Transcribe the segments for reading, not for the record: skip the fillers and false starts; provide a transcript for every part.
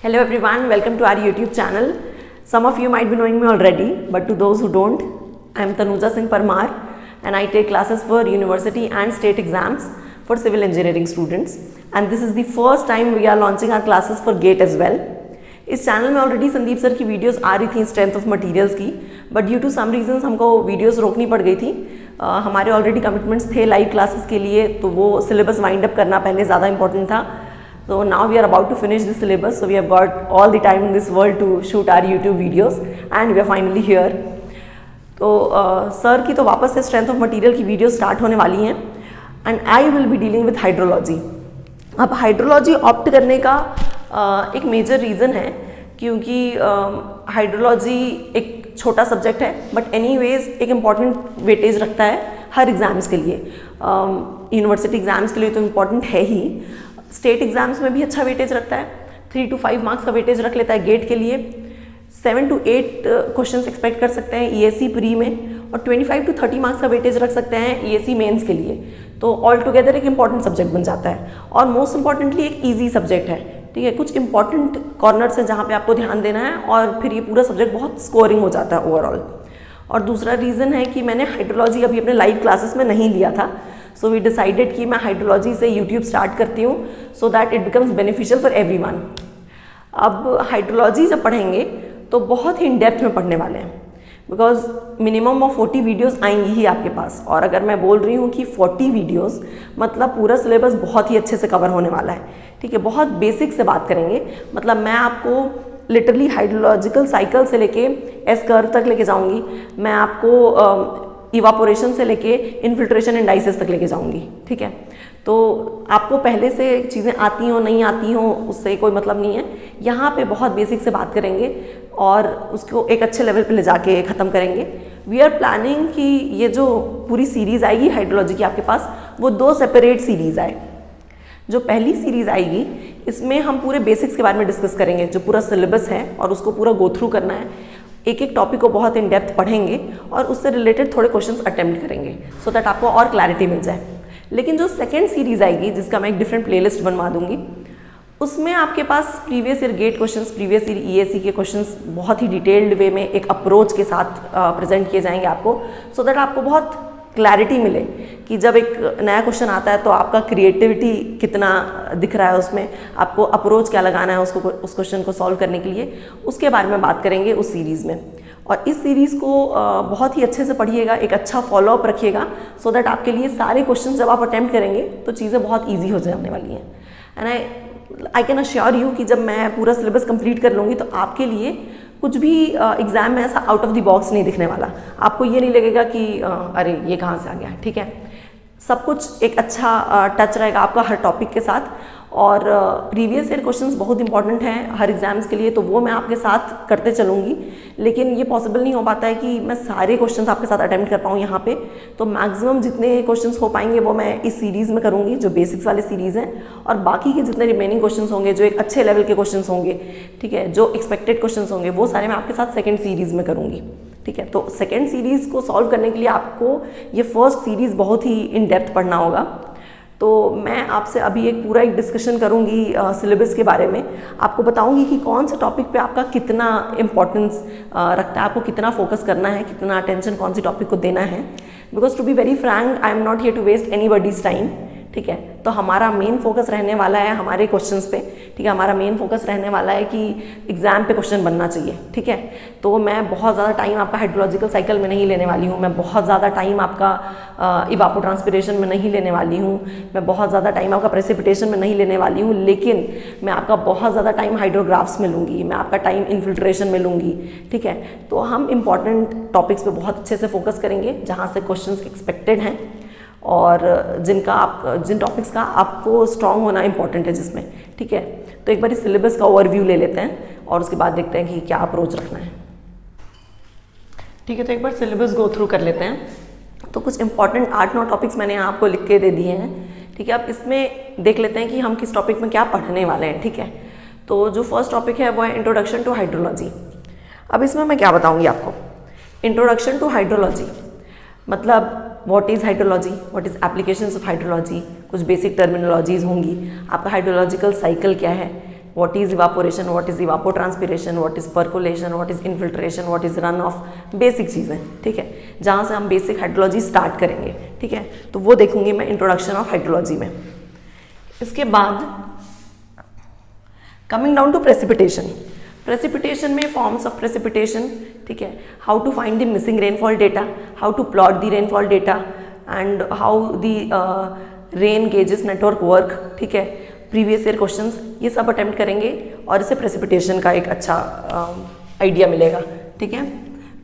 Hello everyone, welcome to our YouTube channel. Some of you might be knowing me already, but to those who don't, I am Tanuja Singh Parmar and I take classes for university and state exams for civil engineering students. And this is the first time we are launching our classes for GATE as well. इस channel में already Sandeep sir की videos आ रही थी strength of materials की, but due to some reasons हमको videos रोकनी पड़ गई थी. हमारे ऑलरेडी कमिटमेंट्स थे लाइव क्लासेस के लिए, तो वो सिलेबस वाइंड अप करना पहले ज़्यादा इंपॉर्टेंट था. So now we are about to finish the syllabus, so we have got all the time in this world to shoot our YouTube videos and we are finally here. तो sir की तो वापस से strength of material की video start होने वाली हैं and I will be dealing with hydrology. अब हाइड्रोलॉजी ऑप्ट करने का एक मेजर रीज़न है क्योंकि हाइड्रोलॉजी एक छोटा सब्जेक्ट है बट एनीवेज एक इम्पॉर्टेंट वेटेज रखता है हर एग्ज़ाम्स के लिए. यूनिवर्सिटी एग्ज़ाम्स के लिए तो इम्पॉर्टेंट है ही, स्टेट एग्जाम्स में भी अच्छा वेटेज रखता है. 3 to 5 मार्क्स का वेटेज रख लेता है गेट के लिए. 7 to 8 क्वेश्चंस एक्सपेक्ट कर सकते हैं ईएससी प्री में और 25 to 30 मार्क्स का वेटेज रख सकते हैं ईएससी मेंस के लिए. तो ऑल टुगेदर एक इंपॉर्टेंट सब्जेक्ट बन जाता है और मोस्ट इंपॉर्टेंटली एक ईजी सब्जेक्ट है. ठीक है, कुछ इंपॉर्टेंट कॉर्नर्स हैं जहाँ पे आपको ध्यान देना है और फिर ये पूरा सब्जेक्ट बहुत स्कोरिंग हो जाता है ओवरऑल. और दूसरा रीज़न है कि मैंने हाइड्रोलॉजी अभी अपने लाइव क्लासेस में नहीं लिया था, सो वी डिसाइडेड कि मैं हाइड्रोलॉजी से यूट्यूब स्टार्ट करती हूँ so that it becomes beneficial for everyone. अब हाइड्रोलॉजी जब पढ़ेंगे तो बहुत ही इन डेप्थ में पढ़ने वाले हैं बिकॉज मिनिमम ऑफ 40 वीडियोस आएंगी ही आपके पास. और अगर मैं बोल रही हूँ कि 40 वीडियोस मतलब पूरा सिलेबस बहुत ही अच्छे से कवर होने वाला है. ठीक है, बहुत बेसिक से बात करेंगे. मतलब मैं आपको लिटरली हाइड्रोलॉजिकल साइकिल से लेके एस कर्व तक लेके जाऊँगी. मैं आपको इवापोरेशन से लेके इनफिल्ट्रेशन इंडाइसेस तक लेके जाऊंगी. ठीक है, तो आपको पहले से चीज़ें आती हो नहीं आती हो उससे कोई मतलब नहीं है. यहाँ पे बहुत बेसिक से बात करेंगे और उसको एक अच्छे लेवल पे ले जाके ख़त्म करेंगे. वी आर प्लानिंग कि ये जो पूरी सीरीज़ आएगी हाइड्रोलॉजी की आपके पास वो 2 सेपरेट सीरीज़ आए. जो पहली सीरीज़ आएगी इसमें हम पूरे बेसिक्स के बारे में डिस्कस करेंगे, जो पूरा सिलेबस है और उसको पूरा गो थ्रू करना है. एक एक टॉपिक को बहुत इन डेप्थ पढ़ेंगे और उससे रिलेटेड थोड़े क्वेश्चंस अटेम्प्ट करेंगे सो दैट आपको और क्लैरिटी मिल जाए. लेकिन जो सेकंड सीरीज़ आएगी जिसका मैं एक डिफरेंट प्लेलिस्ट बनवा दूंगी, उसमें आपके पास previous year get questions, previous year ESC के क्वेश्चंस बहुत ही डिटेल्ड वे में एक अप्रोच के साथ प्रेजेंट किए जाएंगे आपको, सो दैट आपको बहुत क्लैरिटी मिले कि जब एक नया क्वेश्चन आता है तो आपका क्रिएटिविटी कितना दिख रहा है उसमें, आपको अप्रोच क्या लगाना है उसको उस क्वेश्चन को सॉल्व करने के लिए. उसके बारे में बात करेंगे उस सीरीज़ में. और इस सीरीज़ को बहुत ही अच्छे से पढ़िएगा, एक अच्छा फॉलोअप रखिएगा सो दैट आपके लिए सारे क्वेश्चन जब आप अटैम्प्ट करेंगे तो चीज़ें बहुत ईजी हो जाने वाली हैं. And I can assure you कि जब मैं पूरा सिलेबस कंप्लीट कर लूँगी तो आपके लिए कुछ भी एग्ज़ाम में ऐसा आउट ऑफ द बॉक्स नहीं दिखने वाला. आपको ये नहीं लगेगा कि अरे ये कहाँ से आ गया. ठीक है, सब कुछ एक अच्छा टच रहेगा आपका हर टॉपिक के साथ. और प्रीवियस ईयर क्वेश्चंस बहुत इंपॉर्टेंट हैं हर एग्जाम्स के लिए, तो वो मैं आपके साथ करते चलूँगी. लेकिन ये पॉसिबल नहीं हो पाता है कि मैं सारे क्वेश्चंस आपके साथ अटेम्प्ट कर पाऊँ यहाँ पे. तो मैक्सिमम जितने क्वेश्चंस हो पाएंगे वो मैं इस सीरीज़ में करूँगी जो बेसिक्स वाली सीरीज़ हैं, और बाकी के जितने रिमेनिंग क्वेश्चंस होंगे जो एक अच्छे लेवल के क्वेश्चंस होंगे, ठीक है, जो एक्सपेक्टेड क्वेश्चंस होंगे, वो सारे मैं आपके साथ सेकेंड सीरीज़ में करूँगी. ठीक है, तो सेकेंड सीरीज़ को सॉल्व करने के लिए आपको ये फर्स्ट सीरीज़ बहुत ही इन डेप्थ पढ़ना होगा. तो मैं आपसे अभी एक पूरा एक डिस्कशन करूंगी सिलेबस के बारे में. आपको बताऊंगी कि कौन से टॉपिक पे आपका कितना इम्पोर्टेंस रखता है, आपको कितना फोकस करना है, कितना अटेंशन कौन सी टॉपिक को देना है. Because to be very frank I am not here to waste anybody's time. ठीक है, तो हमारा मेन फोकस रहने वाला है हमारे क्वेश्चंस पे. ठीक है, हमारा मेन फोकस रहने वाला है कि एग्जाम पे क्वेश्चन बनना चाहिए. ठीक है, तो मैं बहुत ज़्यादा टाइम आपका हाइड्रोलॉजिकल साइकिल में नहीं लेने वाली हूँ. मैं बहुत ज़्यादा टाइम आपका इवापोट्रांसपिरेशन में नहीं लेने वाली हूँ. मैं बहुत ज़्यादा टाइम आपका प्रेसिपिटेशन में नहीं लेने वाली हूँ. लेकिन मैं आपका बहुत ज़्यादा टाइम हाइड्रोग्राफ्स में लूँगी, मैं आपका टाइम इनफिल्ट्रेशन में लूँगी. ठीक है, तो हम इंपॉर्टेंट टॉपिक्स पे बहुत अच्छे से फोकस करेंगे जहाँ से क्वेश्चंस एक्सपेक्टेड हैं और जिन टॉपिक्स का आपको स्ट्रांग होना इंपॉर्टेंट है जिसमें. ठीक है, तो एक बार इस सिलेबस का ओवरव्यू ले लेते हैं और उसके बाद देखते हैं कि क्या अप्रोच रखना है. ठीक है, तो एक बार सिलेबस गो थ्रू कर लेते हैं. तो कुछ इंपॉर्टेंट 8-9 टॉपिक्स मैंने यहाँ आपको लिख के दे दिए हैं. ठीक है, अब इसमें देख लेते हैं कि हम किस टॉपिक में क्या पढ़ने वाले हैं. ठीक है, तो जो फर्स्ट टॉपिक है वो है इंट्रोडक्शन टू हाइड्रोलॉजी. अब इसमें मैं क्या बताऊँगी आपको. इंट्रोडक्शन टू हाइड्रोलॉजी मतलब what is hydrology, what is applications of hydrology, कुछ बेसिक टर्मिनोलॉजीज होंगी. आपका हाइड्रोलॉजिकल साइकिल क्या है, what is evaporation, what is evapotranspiration, what is percolation, what is infiltration, what is run off, basic चीज़ें, ठीक है, जहाँ से हम बेसिक हाइड्रोलॉजी स्टार्ट करेंगे, ठीक है। तो वो देखूंगी मैं इंट्रोडक्शन ऑफ हाइड्रोलॉजी में। इसके बाद coming down to precipitation. Precipitation में फॉर्म्स ऑफ प्रेसिपिटेशन, ठीक है, how to find the missing rainfall data, how to plot the rainfall data and how the rain gauges network work, ठीक है, previous year questions, ये सब attempt करेंगे और इससे प्रेसिपिटेशन का एक अच्छा आइडिया मिलेगा, ठीक है।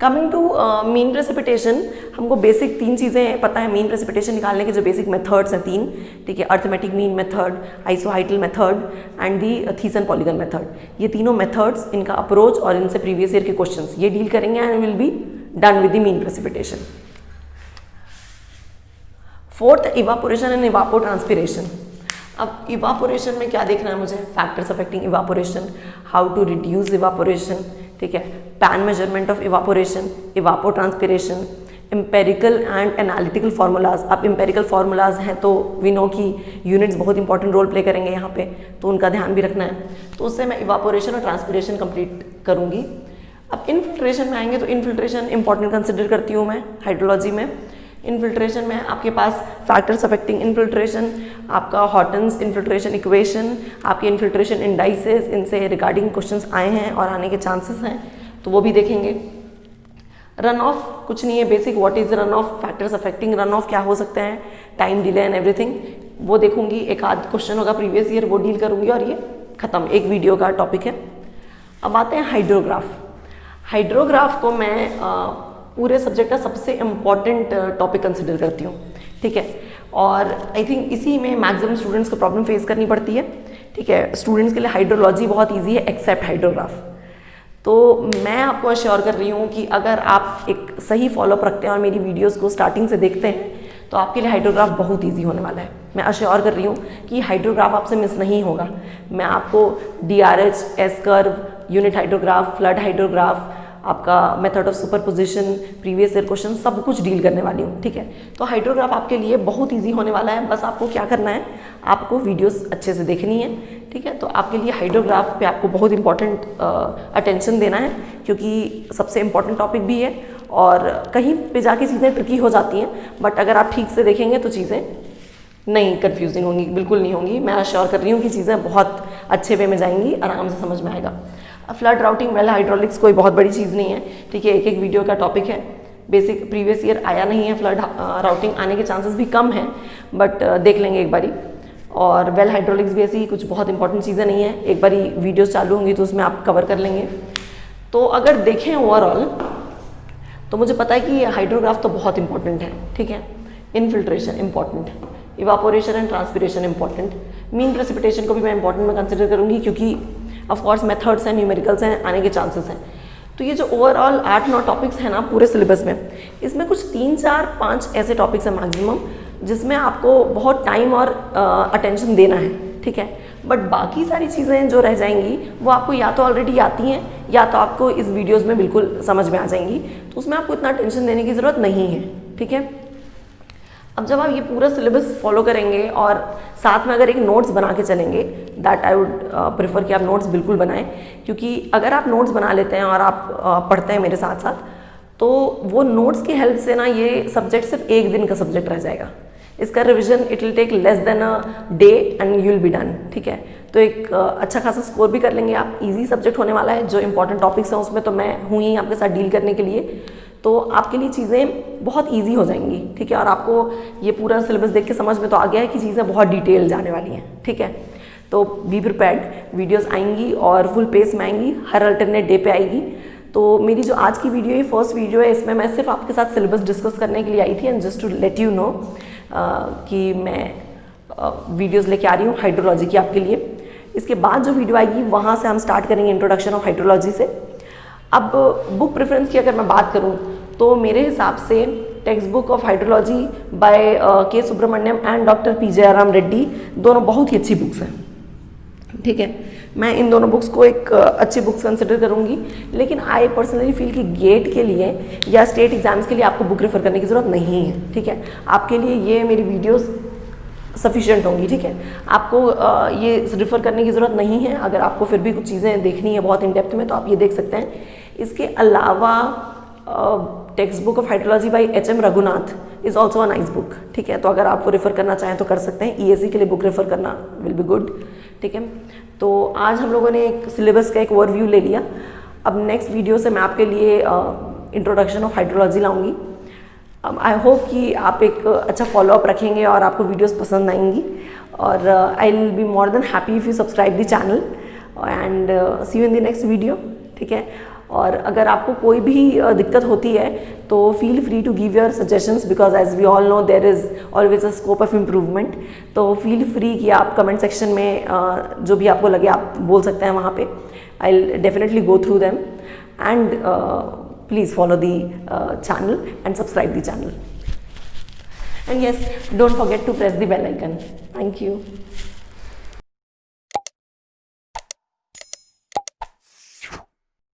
कमिंग टू मीन प्रेसिपिटेशन, हमको बेसिक 3 चीज़ें पता है मीन प्रेसिपिटेशन निकालने के जो बेसिक मेथड्स हैं 3, ठीक है, arithmetic mean method, isohyetal method and the Thiessen polygon method. ये तीनों मेथड्स, इनका अप्रोच और इनसे प्रीवियस ईयर के क्वेश्चंस ये डील करेंगे and will be done with the mean precipitation. Fourth, evaporation and evapotranspiration. अब इवापोरेशन में क्या देखना है मुझे, factors affecting evaporation, how to reduce evaporation, ठीक है, pan measurement of evaporation, evapotranspiration, empirical and analytical formulas. अब एम्पेरिकल फार्मूलाज हैं तो वी नो कि यूनिट्स बहुत इंपॉर्टेंट रोल प्ले करेंगे यहाँ पे, तो उनका ध्यान भी रखना है। तो उससे मैं इवापोरेशन और ट्रांसपिरेशन कंप्लीट करूँगी। अब इनफिल्ट्रेशन में आएंगे तो इनफिल्ट्रेशन इंपॉर्टेंट कंसिडर करती हूँ मैं हाइड्रोलॉजी में। इनफिल्ट्रेशन में आपके पास फैक्टर्स अफेक्टिंग इनफिल्ट्रेशन, आपका हॉटन्स इनफिल्ट्रेशन इक्वेशन, आपके इनफिल्ट्रेशन इंडाइसेस, इनसे रिगार्डिंग क्वेश्चंस आए हैं और आने के चांसेस हैं, तो वो भी देखेंगे। रन ऑफ कुछ नहीं है, basic what is run of, factors affecting run of क्या हो सकते हैं, टाइम डिले एंड एवरीथिंग, वो देखूंगी। एक आध क्वेश्चन होगा प्रीवियस ईयर, वो डील करूंगी और ये खत्म, एक वीडियो का टॉपिक है। अब आते हैं हाइड्रोग्राफ। हाइड्रोग्राफ को मैं पूरे सब्जेक्ट का सबसे इम्पॉर्टेंट टॉपिक कंसिडर करती हूँ, ठीक है, और आई थिंक इसी में मैक्सिमम स्टूडेंट्स को प्रॉब्लम फेस करनी पड़ती है, ठीक है। स्टूडेंट्स के लिए हाइड्रोलॉजी बहुत ईजी है एक्सेप्ट हाइड्रोग्राफ। तो मैं आपको अश्योर कर रही हूँ कि अगर आप एक सही फॉलोअप रखते हैं और मेरी वीडियोज़ को स्टार्टिंग से देखते हैं तो आपके लिए हाइड्रोग्राफ बहुत ईजी होने वाला है। मैं अश्योर कर रही हूँ कि हाइड्रोग्राफ आपसे मिस नहीं होगा। मैं आपको DRH, S curve, unit hydrograph, flood hydrograph, आपका method of superposition, previous year question सब कुछ डील करने वाली हूँ, ठीक है। तो हाइड्रोग्राफ आपके लिए बहुत इजी होने वाला है। बस आपको क्या करना है, आपको वीडियोस अच्छे से देखनी है, ठीक है। तो आपके लिए हाइड्रोग्राफ पे आपको बहुत इंपॉर्टेंट अटेंशन देना है, क्योंकि सबसे इम्पॉर्टेंट टॉपिक भी है और कहीं पे जाके चीज़ें ट्रिकी हो जाती हैं, बट अगर आप ठीक से देखेंगे तो चीज़ें नहीं कन्फ्यूजिंग होंगी, बिल्कुल नहीं होंगी। मैं अश्योर कर रही हूँ कि चीज़ें बहुत अच्छे वे में जाएंगी, आराम से समझ में आएगा। फ्लड राउटिंग, वेल हाइड्रोलिक्स कोई बहुत बड़ी चीज़ नहीं है, ठीक है, एक एक वीडियो का टॉपिक है। बेसिक प्रीवियस ईयर आया नहीं है, फ्लड राउटिंग आने के चांसेस भी कम हैं, बट देख लेंगे एक बारी। और वेल हाइड्रोलिक्स भी ऐसी कुछ बहुत इंपॉर्टेंट चीज़ें नहीं है, एक बारी वीडियोस चालू होंगी तो उसमें आप कवर कर लेंगे। तो अगर देखें ओवरऑल तो मुझे पता है कि हाइड्रोग्राफ तो बहुत इंपॉर्टेंट है, ठीक है। Infiltration important, evaporation and transpiration important, mean precipitation को भी मैं इंपॉर्टेंट में कंसिडर करूँगी, क्योंकि ऑफकोर्स मेथड्स हैं, न्यूमेरिकल्स हैं, आने के चांसेस हैं। तो ये जो ओवरऑल 8-9 टॉपिक्स हैं ना पूरे सिलेबस में, इसमें कुछ 3-4-5 ऐसे टॉपिक्स हैं मैक्सिमम जिसमें आपको बहुत टाइम और अटेंशन देना है, ठीक है। बट बाकी सारी चीज़ें जो रह जाएंगी वो आपको या तो ऑलरेडी आती हैं या तो आपको इस वीडियोज़ में बिल्कुल समझ में आ जाएंगी, तो उसमें आपको इतना टेंशन देने की ज़रूरत नहीं है, ठीक है। अब जब आप ये पूरा सिलेबस फॉलो करेंगे और साथ में अगर एक नोट्स बना के चलेंगे, दैट आई वुड प्रेफर कि आप नोट्स बिल्कुल बनाएं, क्योंकि अगर आप नोट्स बना लेते हैं और आप पढ़ते हैं मेरे साथ साथ, तो वो नोट्स की हेल्प से ना ये सब्जेक्ट सिर्फ एक दिन का सब्जेक्ट रह जाएगा। इसका revision it will take less than a day and you will be done, ठीक है। तो एक अच्छा खासा स्कोर भी कर लेंगे आप। इजी सब्जेक्ट होने वाला है, जो इंपॉर्टेंट टॉपिक्स हैं उसमें तो मैं हूँ ही आपके साथ डील करने के लिए, तो आपके लिए चीज़ें बहुत इजी हो जाएंगी, ठीक है। और आपको ये पूरा सिलेबस देख के समझ में तो आ गया है कि चीज़ें बहुत डिटेल जाने वाली हैं, ठीक है। तो बी प्रिपेयर्ड, वीडियोस आएंगी और फुल पेस में आएंगी, हर अल्टरनेट डे पे आएगी। तो मेरी जो आज की वीडियो है, फर्स्ट वीडियो है, इसमें मैं सिर्फ आपके साथ सिलेबस डिस्कस करने के लिए आई थी and just to let you know कि मैं वीडियोज़ लेके आ रही हूँ हाइड्रोलॉजी की आपके लिए। इसके बाद जो वीडियो आएगी वहाँ से हम स्टार्ट करेंगे इंट्रोडक्शन ऑफ हाइड्रोलॉजी से। अब बुक प्रेफरेंस की अगर मैं बात करूं तो मेरे हिसाब से text book of hydrology by K Subramanyam and doctor PJ आराम रेड्डी दोनों बहुत ही अच्छी बुक्स हैं, ठीक है। मैं इन दोनों बुक्स को एक अच्छी बुक्स कंसिडर करूंगी, लेकिन आई पर्सनली फील कि गेट के लिए या स्टेट एग्जाम्स के लिए आपको बुक रेफर करने की ज़रूरत नहीं है, ठीक है। आपके लिए ये मेरी वीडियोस सफिशिएंट होंगी, ठीक है। आपको ये रिफ़र करने की ज़रूरत नहीं है। अगर आपको फिर भी कुछ चीज़ें देखनी है बहुत इन डेप्थ में तो आप ये देख सकते हैं। इसके अलावा text book of hydrology by HM. Raghunath is also a nice book, ठीक है। तो अगर आप वो रेफ़र करना चाहें तो कर सकते हैं। ईएससी के लिए बुक रेफ़र करना विल बी गुड, ठीक है। तो आज हम लोगों ने एक सिलेबस का एक ओवरव्यू ले लिया। अब नेक्स्ट वीडियो से मैं आपके लिए इंट्रोडक्शन ऑफ हाइड्रोलॉजी लाऊंगी। आई होप कि आप एक अच्छा फॉलोअप रखेंगे और आपको वीडियोस पसंद आएंगी, और I will be more than happy if you subscribe the channel and see you in the next video, ठीक है। और अगर आपको कोई भी दिक्कत होती है तो feel free to give your suggestions, because as we all know there is always a scope of improvement. तो फील फ्री कि आप कमेंट सेक्शन में जो भी आपको लगे आप बोल सकते हैं वहाँ पे। I will definitely go through them and please follow the channel and subscribe the channel, and yes, don't forget to press the bell icon. Thank you.